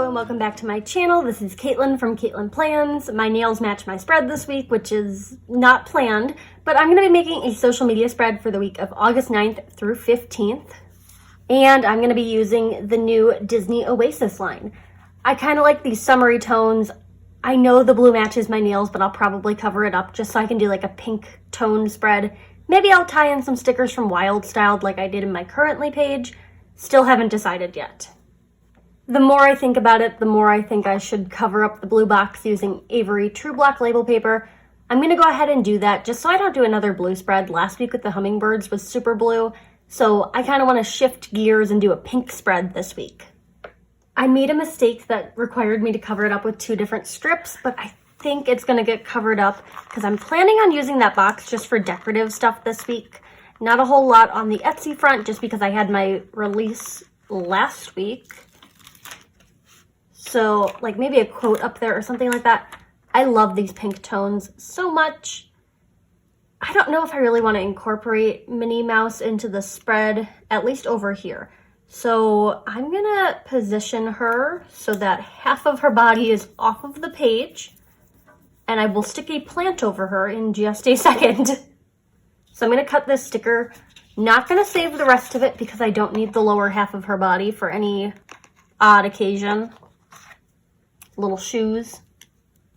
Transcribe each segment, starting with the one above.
and welcome back to my channel. This is Caitlin from Caitlin Plans. My nails match my spread this week, which is not planned, but I'm going to be making a social media spread for the week of August 9th through 15th, and I'm going to be using the new Disney Oasis line. I kind of like these summery tones. I know the blue matches my nails, but I'll probably cover it up just so I can do like a pink tone spread. Maybe I'll tie in some stickers from Wild Styled like I did in my Currently page. Still haven't decided yet. The more I think about it, the more I think I should cover up the blue box using Avery True Block label paper. I'm going to go ahead and do that just so I don't do another blue spread. Last week with the hummingbirds was super blue, so I kind of want to shift gears and do a pink spread this week. I made a mistake that required me to cover it up with two different strips, but I think it's going to get covered up because I'm planning on using that box just for decorative stuff this week. Not a whole lot on the Etsy front just because I had my release last week. So like maybe a quote up there or something like that. I love these pink tones so much. I don't know if I really want to incorporate Minnie Mouse into the spread, at least over here. So I'm gonna position her so that half of her body is off of the page, and I will stick a plant over her in just a second. So I'm gonna cut this sticker. Not gonna save the rest of it because I don't need the lower half of her body for any odd occasion. Little shoes.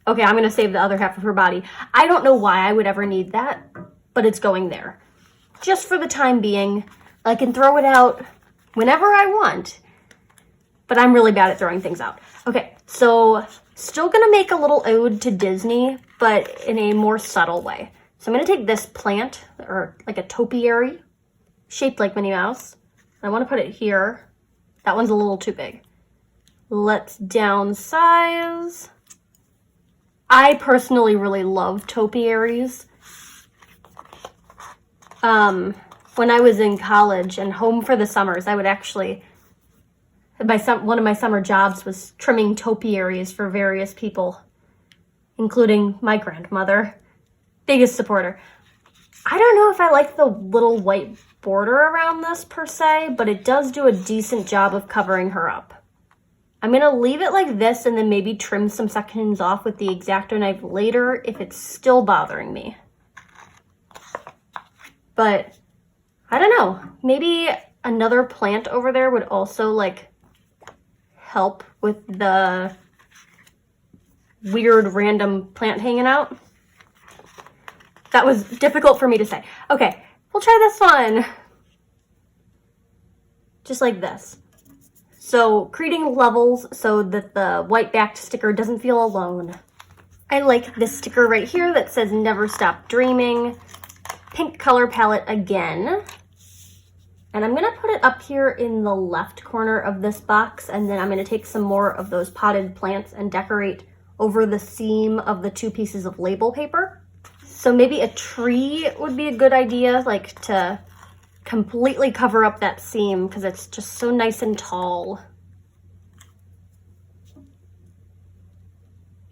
Okay, I'm gonna save the other half of her body. I don't know why I would ever need that, but it's going there. Just for the time being. I can throw it out whenever I want, but I'm really bad at throwing things out. Okay, so still gonna make a little ode to Disney, but in a more subtle way. So I'm gonna take this plant, or like a topiary, shaped like Minnie Mouse. I wanna put it here. That one's a little too big. Let's downsize. I personally really love topiaries. When I was in college and home for the summers, I would actually, one of my summer jobs was trimming topiaries for various people, including my grandmother, biggest supporter. I don't know if I like the little white border around this per se, but it does do a decent job of covering her up. I'm going to leave it like this and then maybe trim some sections off with the X-Acto knife later if it's still bothering me. But I don't know, maybe another plant over there would also like help with the weird random plant hanging out. That was difficult for me to say. Okay, we'll try this one. Just like this. So creating levels so that the white backed sticker doesn't feel alone. I like this sticker right here that says Never Stop Dreaming. Pink color palette again. And I'm gonna put it up here in the left corner of this box, and then I'm gonna take some more of those potted plants and decorate over the seam of the two pieces of label paper. So maybe a tree would be a good idea, like to completely cover up that seam because it's just so nice and tall.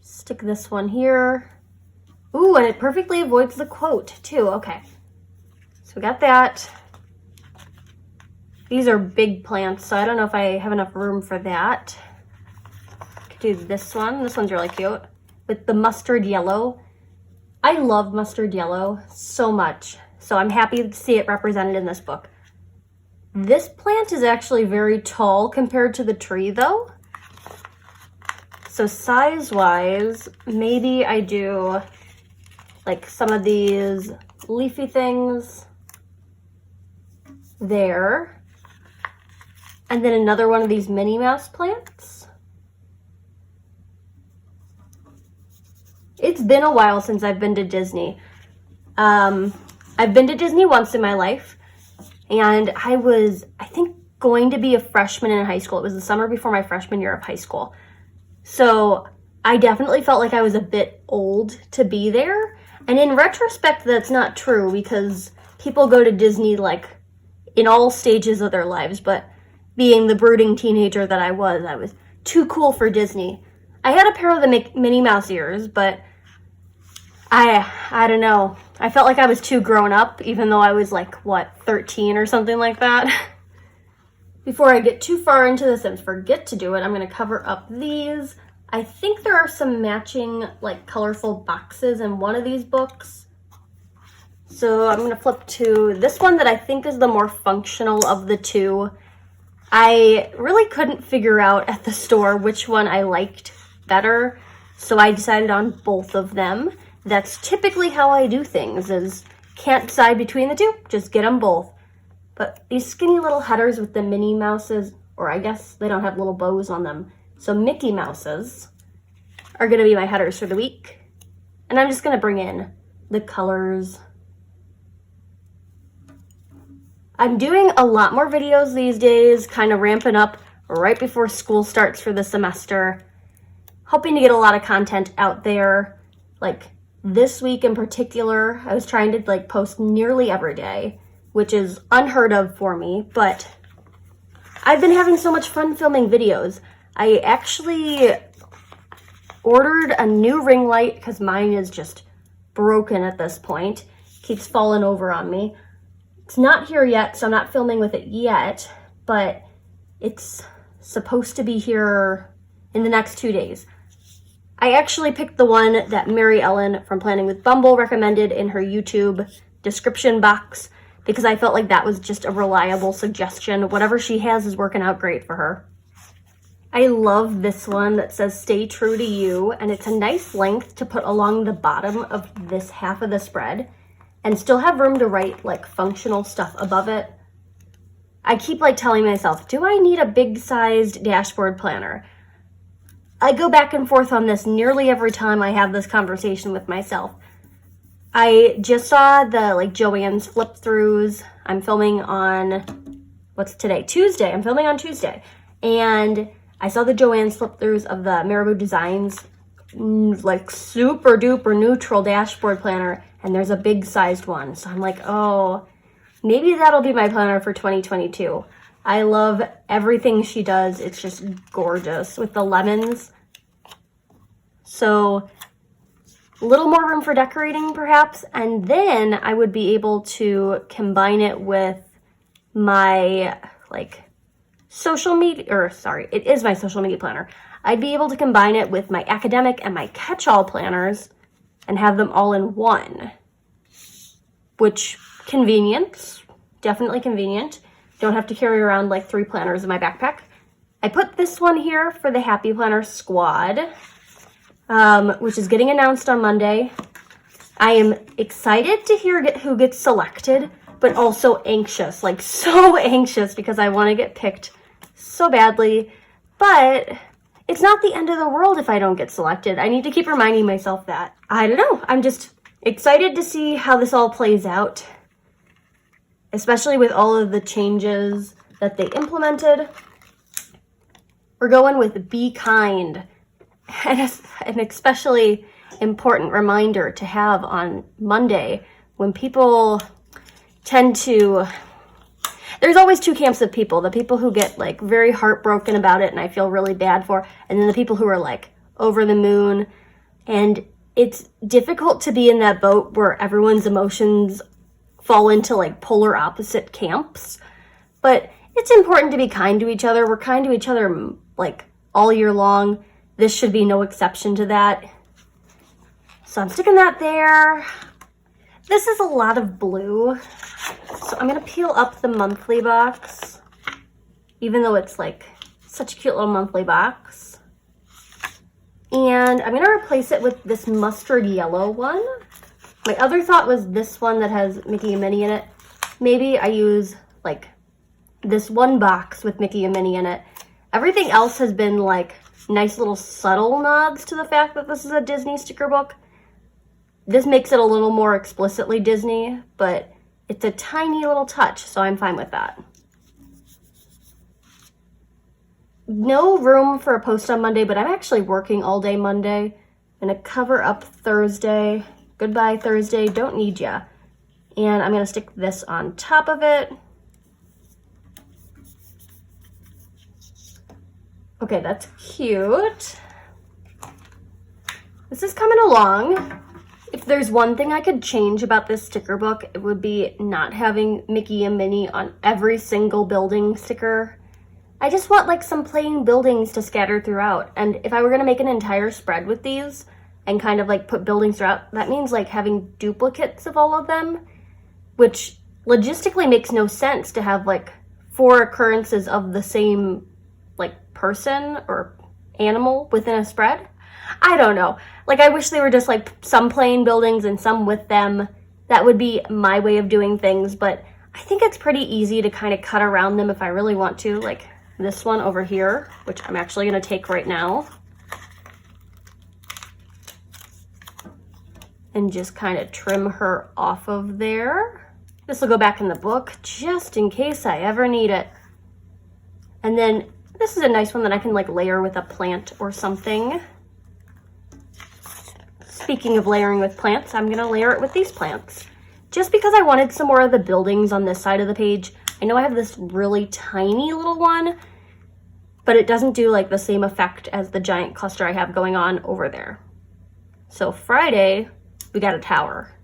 Stick this one here. Ooh, and it perfectly avoids the quote too. Okay, so we got that. These are big plants, so I don't know if I have enough room for that. Could do this one. This one's really cute with the mustard yellow. I love mustard yellow so much. So I'm happy to see it represented in this book. This plant is actually very tall compared to the tree though. So size-wise, maybe I do like some of these leafy things there. And then another one of these Minnie Mouse plants. It's been a while since I've been to Disney. I've been to Disney once in my life, and I was, I think, going to be a freshman in high school. It was the summer before my freshman year of high school. So I definitely felt like I was a bit old to be there. And in retrospect, that's not true because people go to Disney like in all stages of their lives. But being the brooding teenager that I was too cool for Disney. I had a pair of the Minnie Mouse ears, but I don't know. I felt like I was too grown up, even though I was like, what, 13 or something like that. Before I get too far into this and forget to do it, I'm going to cover up these. I think there are some matching like colorful boxes in one of these books. So I'm going to flip to this one that I think is the more functional of the two. I really couldn't figure out at the store which one I liked better, so I decided on both of them. That's typically how I do things, is can't decide between the two, just get them both. But these skinny little headers with the Minnie Mouses, or I guess they don't have little bows on them, so Mickey Mouses are going to be my headers for the week. And I'm just going to bring in the colors. I'm doing a lot more videos these days, kind of ramping up right before school starts for the semester. Hoping to get a lot of content out there. Like this week in particular, I was trying to like post nearly every day, which is unheard of for me, but I've been having so much fun filming videos. I actually ordered a new ring light because mine is just broken at this point. Keeps falling over on me. It's not here yet, so I'm not filming with it yet, but it's supposed to be here in the next 2 days. I actually picked the one that Mary Ellen from Planning with Bumble recommended in her YouTube description box because I felt like that was just a reliable suggestion. Whatever she has is working out great for her. I love this one that says Stay True to You, and it's a nice length to put along the bottom of this half of the spread and still have room to write like functional stuff above it. I keep like telling myself, do I need a big sized dashboard planner? I go back and forth on this nearly every time I have this conversation with myself. I just saw the like Joann's flip throughs. I'm filming on, what's today? Tuesday. I'm filming on Tuesday. And I saw the Joann's flip throughs of the Marabou Designs like super duper neutral dashboard planner, and there's a big sized one. So I'm like, oh, maybe that'll be my planner for 2022. I love everything she does. It's just gorgeous with the lemons. So a little more room for decorating perhaps. And then I would be able to combine it with my like social media, or sorry, it is my social media planner. I'd be able to combine it with my academic and my catch-all planners and have them all in one, which convenience, definitely convenient. Don't have to carry around like 3 planners in my backpack. I put this one here for the Happy Planner Squad, which is getting announced on Monday. I am excited to hear who gets selected, but also anxious, like so anxious because I want to get picked so badly. But it's not the end of the world if I don't get selected. I need to keep reminding myself that. I don't know. I'm just excited to see how this all plays out, especially with all of the changes that they implemented. We're going with Be Kind, and an especially important reminder to have on Monday when people tend to, there's always 2 camps of people, the people who get like very heartbroken about it and I feel really bad for, and then the people who are like over the moon. And it's difficult to be in that boat where everyone's emotions fall into like polar opposite camps, but it's important to be kind to each other. We're kind to each other like all year long. This should be no exception to that. So I'm sticking that there. This is a lot of blue, so I'm gonna peel up the monthly box, even though it's like such a cute little monthly box. And I'm gonna replace it with this mustard yellow one. My other thought was this one that has Mickey and Minnie in it. Maybe I use like this one box with Mickey and Minnie in it. Everything else has been like nice little subtle nods to the fact that this is a Disney sticker book. This makes it a little more explicitly Disney, but it's a tiny little touch, so I'm fine with that. No room for a post on Monday, but I'm actually working all day Monday. I'm gonna cover up Thursday. Goodbye Thursday, don't need ya. And I'm gonna stick this on top of it. Okay, that's cute. This is coming along. If there's one thing I could change about this sticker book, it would be not having Mickey and Minnie on every single building sticker. I just want like some plain buildings to scatter throughout. And if I were gonna make an entire spread with these and kind of like put buildings throughout, that means like having duplicates of all of them, which logistically makes no sense to have like 4 occurrences of the same like person or animal within a spread. I don't know. Like, I wish they were just like some plain buildings and some with them. That would be my way of doing things, but I think it's pretty easy to kind of cut around them if I really want to, like this one over here, which I'm actually going to take right now. And just kind of trim her off of there. This will go back in the book just in case I ever need it. And then this is a nice one that I can like layer with a plant or something. Speaking of layering with plants, I'm gonna layer it with these plants. Just because I wanted some more of the buildings on this side of the page. I know I have this really tiny little one, but it doesn't do like the same effect as the giant cluster I have going on over there. So Friday, we got a tower.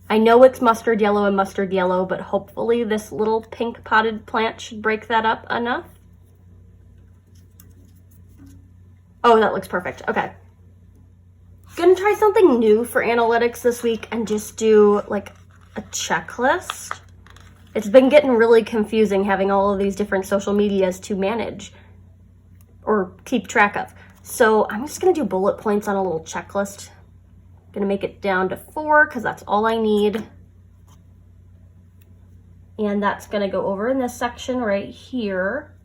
I know it's mustard yellow, but hopefully this little pink potted plant should break that up enough. Oh, that looks perfect. Okay. Gonna try something new for analytics this week and just do like a checklist. It's been getting really confusing having all of these different social medias to manage or keep track of. So I'm just gonna do bullet points on a little checklist. Gonna make it down to 4 because that's all I need. And that's gonna go over in this section right here.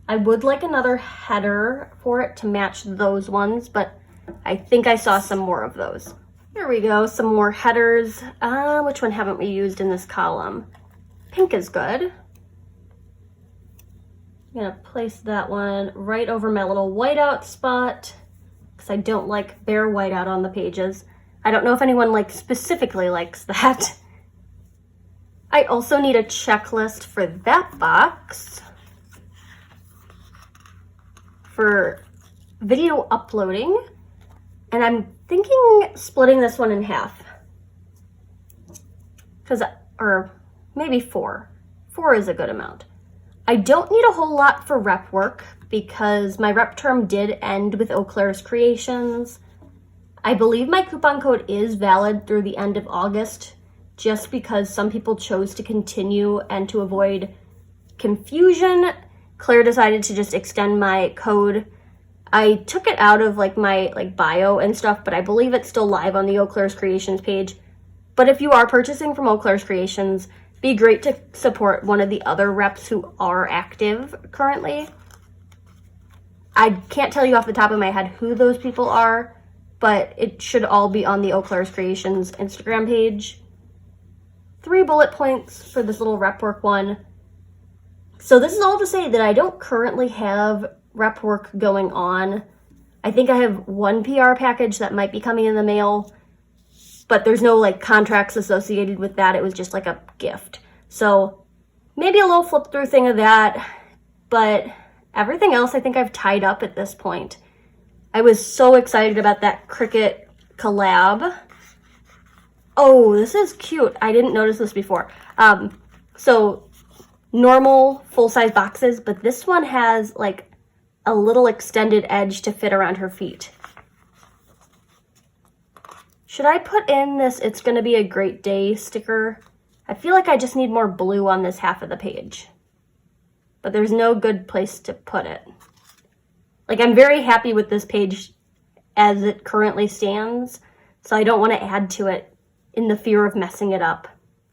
I would like another header for it to match those ones, but I think I saw some more of those. Here we go, some more headers. Which one haven't we used in this column? Pink is good. I'm gonna place that one right over my little whiteout spot because I don't like bare whiteout on the pages. I don't know if anyone like specifically likes that. I also need a checklist for that box for video uploading. And I'm thinking splitting this one in half. Or maybe 4. 4 is a good amount. I don't need a whole lot for rep work because my rep term did end with Eau Claire's Creations. I believe my coupon code is valid through the end of August, just because some people chose to continue, and to avoid confusion, Claire decided to just extend my code. I took it out of like my bio and stuff, but I believe it's still live on the Eau Claire's Creations page. But if you are purchasing from Eau Claire's Creations, be great to support one of the other reps who are active currently. I can't tell you off the top of my head who those people are, but it should all be on the Eau Claire's Creations Instagram page. 3 bullet points for this little rep work one. So this is all to say that I don't currently have rep work going on. I think I have one PR package that might be coming in the mail, but there's no like contracts associated with that. It was just like a gift. So maybe a little flip through thing of that, but everything else I think I've tied up at this point. I was so excited about that Cricut collab. Oh, this is cute. I didn't notice this before. So normal full-size boxes, but this one has like a little extended edge to fit around her feet. Should I put in this "It's Gonna Be a Great Day" sticker? I feel like I just need more blue on this half of the page, but there's no good place to put it. Like, I'm very happy with this page as it currently stands, so I don't want to add to it in the fear of messing it up.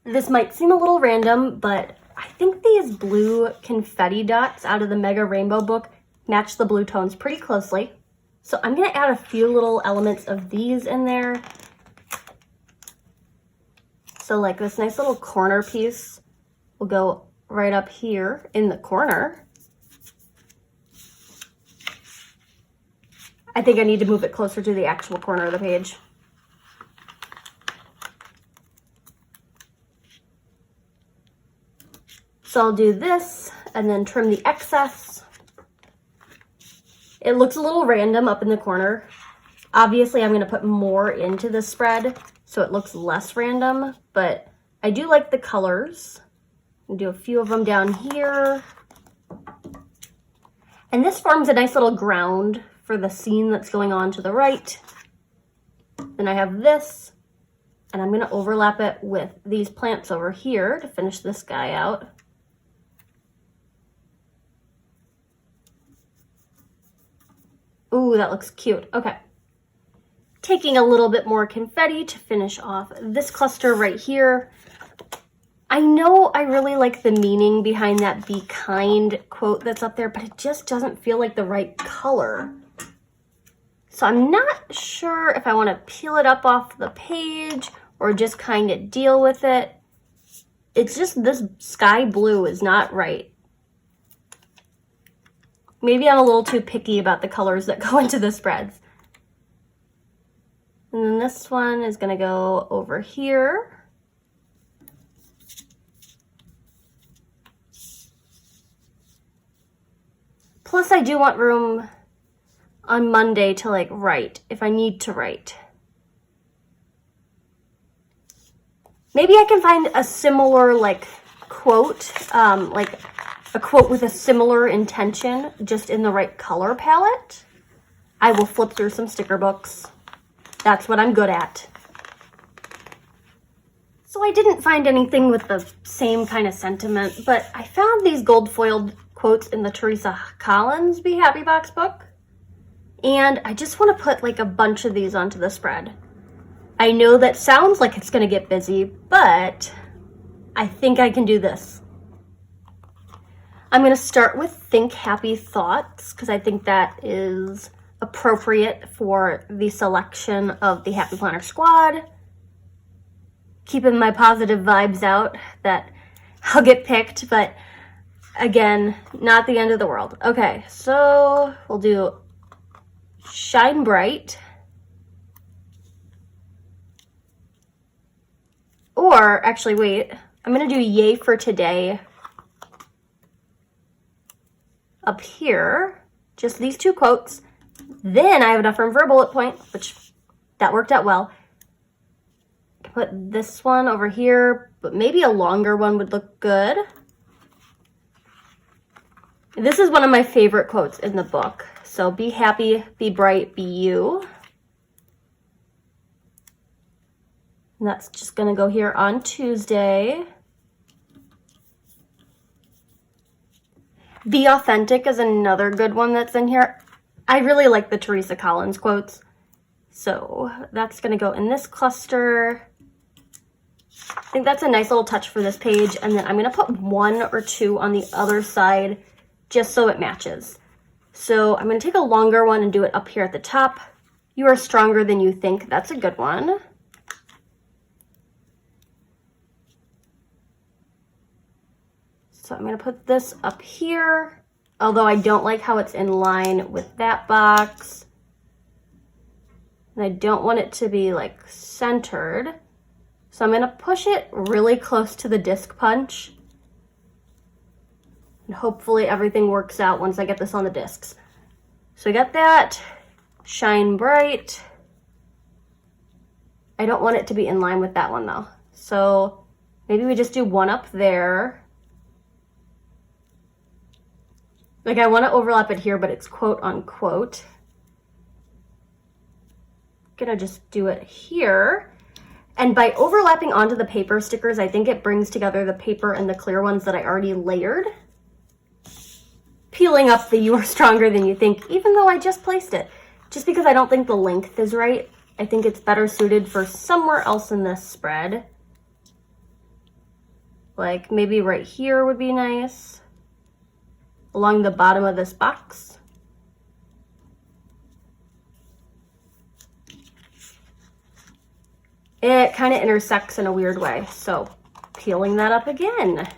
This might seem a little random, but I think these blue confetti dots out of the Mega Rainbow book match the blue tones pretty closely. So I'm going to add a few little elements of these in there. So like this nice little corner piece will go right up here in the corner. I think I need to move it closer to the actual corner of the page. So I'll do this and then trim the excess. It looks a little random up in the corner. Obviously, I'm going to put more into the spread so it looks less random, but I do like the colors. I'll do a few of them down here. And this forms a nice little ground for the scene that's going on to the right. Then I have this, and I'm going to overlap it with these plants over here to finish this guy out. Ooh, that looks cute. Okay. Taking a little bit more confetti to finish off this cluster right here. I know I really like the meaning behind that "be kind" quote that's up there, but it just doesn't feel like the right color. So I'm not sure if I want to peel it up off the page or just kind of deal with it. It's just this sky blue is not right. Maybe I'm a little too picky about the colors that go into the spreads. And then this one is going to go over here. Plus, I do want room on Monday to like write if I need to write. Maybe I can find a similar like quote, like a quote with a similar intention, just in the right color palette. I will flip through some sticker books. That's what I'm good at. So I didn't find anything with the same kind of sentiment, but I found these gold foiled quotes in the Teresa Collins Be Happy box book. And I just want to put like a bunch of these onto the spread. I know that sounds like it's going to get busy, but I think I can do this. I'm going to start with Think Happy Thoughts because I think that is appropriate for the selection of the Happy Planner Squad. Keeping my positive vibes out that I'll get picked, but again, not the end of the world. Okay, so we'll do Shine Bright. Or, actually, wait. I'm going to do Yay for Today up here. Just these two quotes. Then I have enough room for a bullet point, which that worked out well. Put this one over here, but maybe a longer one would look good. This is one of my favorite quotes in the book. So be happy, be bright, be you. And that's just going to go here on Tuesday. Be authentic is another good one that's in here. I really like the Teresa Collins quotes. So that's going to go in this cluster. I think that's a nice little touch for this page. And then I'm going to put one or two on the other side just so it matches. So I'm going to take a longer one and do it up here at the top. You are stronger than you think. That's a good one. So I'm going to put this up here, although I don't like how it's in line with that box. And I don't want it to be like centered. So I'm going to push it really close to the disc punch. And hopefully everything works out once I get this on the discs. So I got that. Shine Bright. I don't want it to be in line with that one though. So maybe we just do one up there. Like I want to overlap it here, but it's quote unquote. Gonna just do it here. And by overlapping onto the paper stickers, I think it brings together the paper and the clear ones that I already layered. Peeling up the You Are Stronger Than You Think, even though I just placed it. Just because I don't think the length is right. I think it's better suited for somewhere else in this spread. Like maybe right here would be nice. Along the bottom of this box. It kind of intersects in a weird way, so peeling that up again.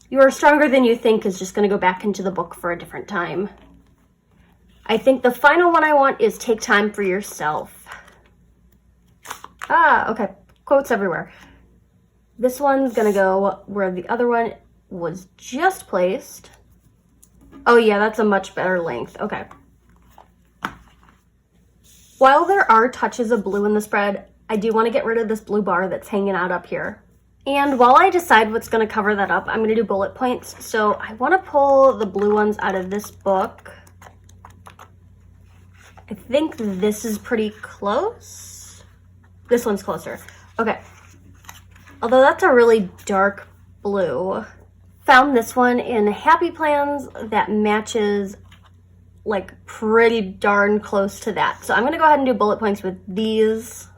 You Are Stronger Than You Think is just going to go back into the book for a different time. I think the final one I want is Take Time for Yourself. Okay, quotes everywhere. This one's going to go where the other one was just placed. Oh yeah, that's a much better length. Okay. While there are touches of blue in the spread, I do want to get rid of this blue bar that's hanging out up here. And while I decide what's going to cover that up, I'm going to do bullet points. So I want to pull the blue ones out of this book. I think this is pretty close. This one's closer. Okay. Although that's a really dark blue. Found this one in Happy Plans that matches like pretty darn close to that. So I'm going to go ahead and do bullet points with these.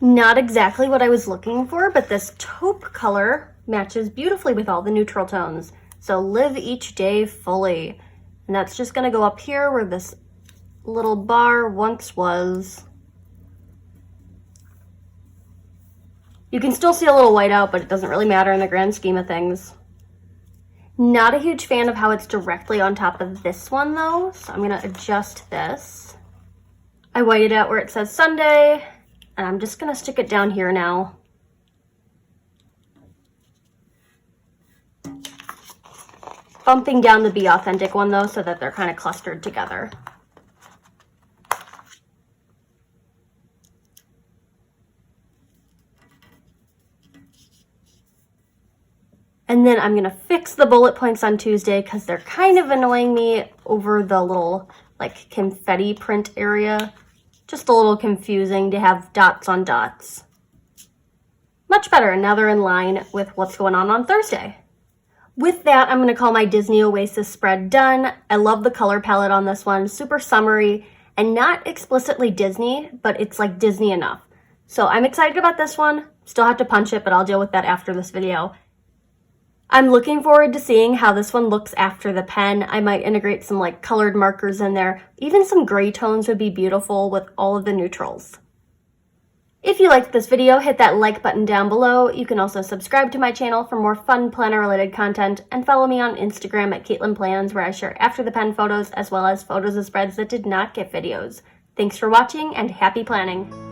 Not exactly what I was looking for, but this taupe color matches beautifully with all the neutral tones. So live each day fully. And that's just going to go up here where this little bar once was. You can still see a little white out, but it doesn't really matter in the grand scheme of things. Not a huge fan of how it's directly on top of this one though, so I'm going to adjust this. I whited out where it says Sunday. And I'm just going to stick it down here now. Bumping down the Be Authentic one though, so that they're kind of clustered together. And then I'm going to fix the bullet points on Tuesday because they're kind of annoying me over the little like confetti print area. Just a little confusing to have dots on dots. Much better, and now they're in line with what's going on Thursday. With that, I'm going to call my Disney Oasis spread done. I love the color palette on this one, super summery, and not explicitly Disney, but it's like Disney enough. So I'm excited about this one. Still have to punch it, but I'll deal with that after this video. I'm looking forward to seeing how this one looks after the pen. I might integrate some like colored markers in there. Even some gray tones would be beautiful with all of the neutrals. If you liked this video, hit that like button down below. You can also subscribe to my channel for more fun planner related content and follow me on Instagram at Caitlin Plans, where I share after the pen photos as well as photos of spreads that did not get videos. Thanks for watching and happy planning.